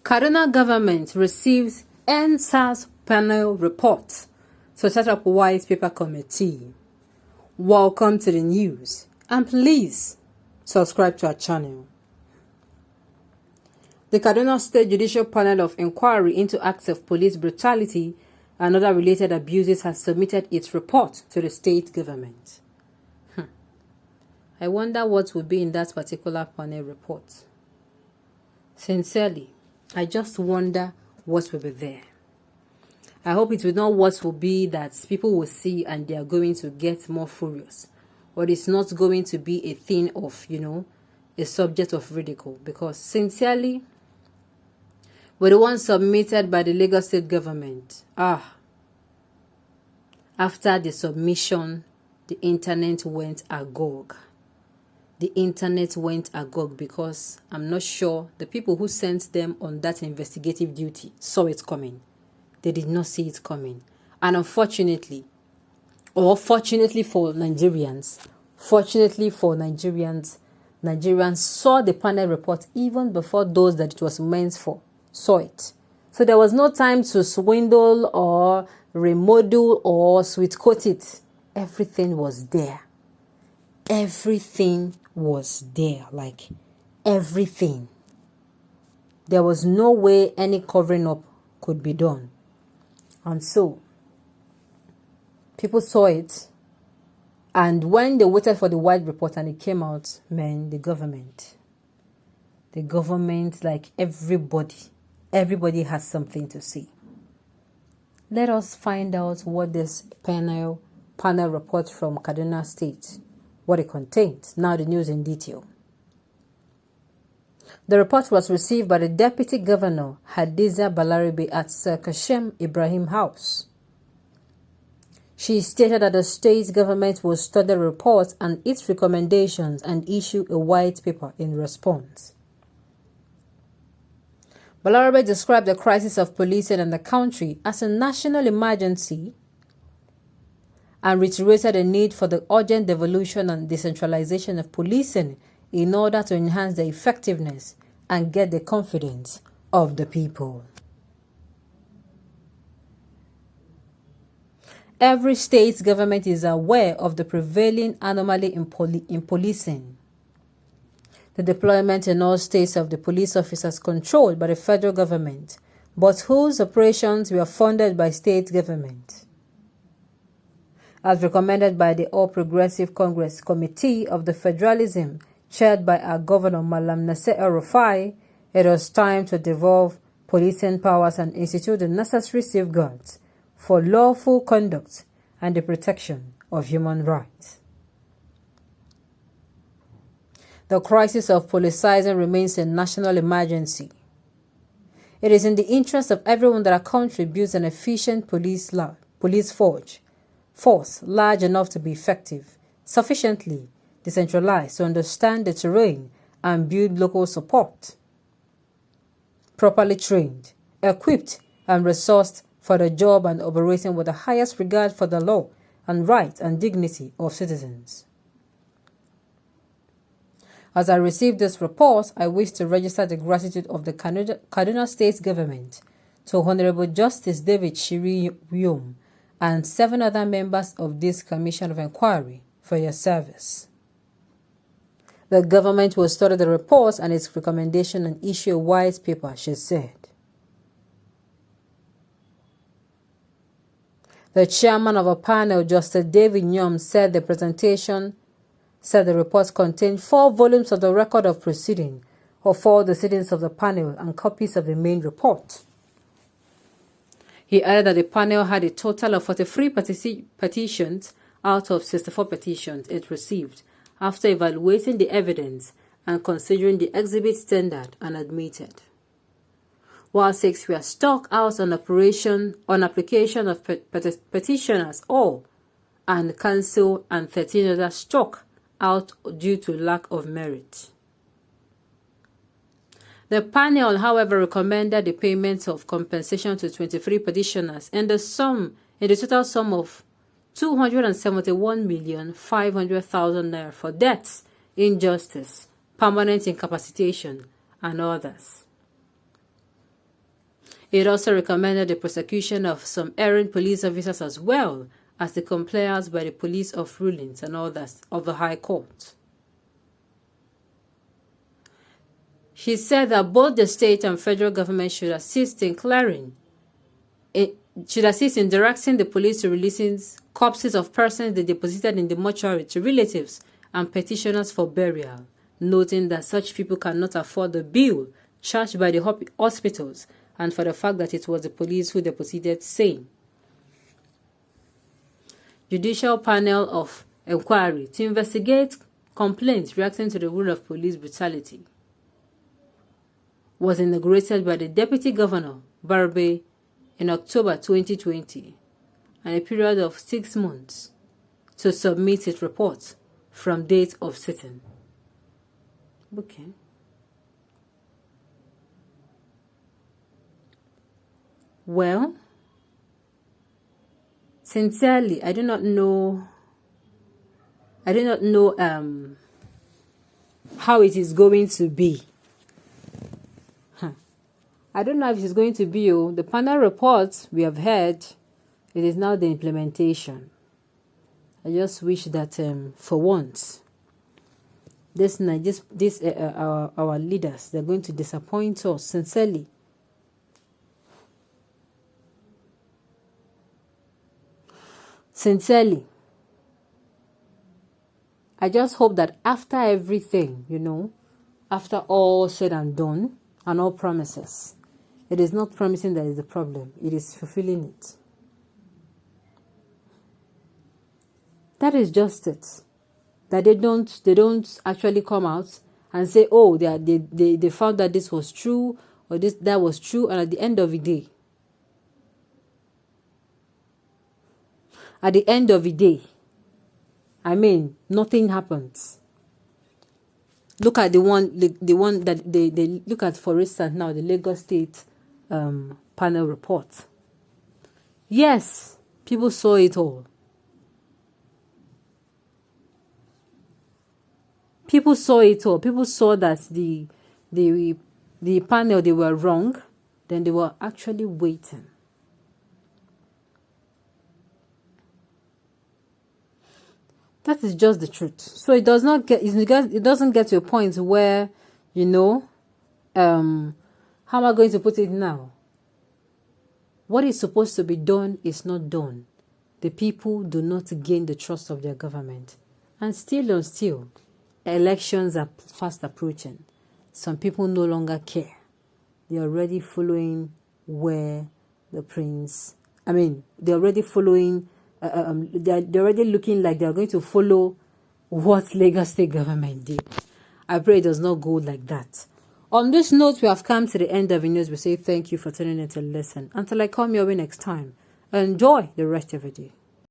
Kaduna government receives Endsars panel report to set up white paper committee. Welcome to the news, and please subscribe to our channel. The Kaduna State Judicial Panel of Inquiry into Acts of Police Brutality and other related abuses has submitted its report to the state government. I wonder what will be in that particular panel report. Sincerely, I just wonder what will be there. I hope it will not what will be that people will see and they are going to get more furious. Or it's not going to be a thing of, a subject of ridicule. Because sincerely, were the one submitted by the Lagos State government. After the submission, the internet went agog. The internet went agog because I'm not sure the people who sent them on that investigative duty saw it coming. They did not see it coming. And unfortunately, or fortunately for Nigerians, Nigerians saw the panel report even before those that it was meant for saw it. So there was no time to swindle or remodel or sweet coat it. Everything was there. Everything was there, like everything. There was no way any covering up could be done. And so, people saw it. And when they waited for the white report and it came out, man, the government, like everybody has something to say. Let us find out what this panel report from Kaduna State, what it contains. Now the news in detail. The report was received by the Deputy Governor Hadiza Balarabe at Sir Kashem Ibrahim House. She stated that the state government will study the report and its recommendations and issue a white paper in response. Balarabe described the crisis of policing in the country as a national emergency and reiterated the need for the urgent devolution and decentralization of policing in order to enhance the effectiveness and get the confidence of the people. Every state government is aware of the prevailing anomaly in policing. The deployment in all states of the police officers controlled by the federal government, but whose operations were funded by state government. As recommended by the All Progressive Congress Committee of the Federalism, chaired by our Governor Malam Nasser El-Rufai, it was time to devolve policing powers and institute the necessary safeguards for lawful conduct and the protection of human rights. The crisis of policizing remains a national emergency. It is in the interest of everyone that our country builds an efficient police force large enough to be effective, sufficiently decentralized to understand the terrain and build local support, properly trained, equipped, and resourced for the job and operating with the highest regard for the law and rights and dignity of citizens. As I received this report, I wish to register the gratitude of the Kaduna State Government to Honorable Justice David Shiri Yum and 7 other members of this Commission of Inquiry for your service. The government will study the report and its recommendation and issue a white paper, she said. The chairman of a panel, Justice David Nyom, said the report contained 4 volumes of the record of proceeding of all the sittings of the panel and copies of the main report. He added that the panel had a total of 43 petitions out of 64 petitions it received after evaluating the evidence and considering the exhibit standard and admitted. While 6 were struck out on application of petitioners all and cancelled, and 13 others struck out due to lack of merit. The panel, however, recommended the payment of compensation to 23 petitioners in the total sum of 271,500,000 naira for deaths, injustice, permanent incapacitation, and others. It also recommended the prosecution of some errant police officers as well as the compliance by the police of rulings and others of the High Court. She said that both the state and federal government should assist in directing the police to releasing corpses of persons they deposited in the mortuary to relatives and petitioners for burial, noting that such people cannot afford the bill charged by the hospitals and for the fact that it was the police who deposited same. Judicial panel of inquiry to investigate complaints reacting to the rule of police brutality was inaugurated by the Deputy Governor, Barbe, in October 2020, and a period of 6 months to submit its report from date of sitting. Okay. Well, sincerely, I do not know how it is going to be. I don't know if it's going to be. The panel report we have heard, it is now the implementation. I just wish that for once, our leaders, they're going to disappoint us sincerely. Sincerely. I just hope that after everything, after all said and done and all promises, it is not promising that is the problem. It is fulfilling it. That is just it. That they don't actually come out and say, oh, they found that this was true or that was true, and at the end of the day, nothing happens. Look at the one that they look at, for instance, now the Lagos State panel report. Yes, people saw it all. People saw it all. People saw that the panel, they were wrong. Then they were actually waiting. That is just the truth. So it doesn't get to a point where, how am I going to put it now? What is supposed to be done is not done. The people do not gain the trust of their government. And still, elections are fast approaching. Some people no longer care. They're already following where the prince... they're already following... they're already looking like they're going to follow what Lagos State government did. I pray it does not go like that. On this note, we have come to the end of the news. We say thank you for tuning in to listen. Until I come your way next time, enjoy the rest of the day.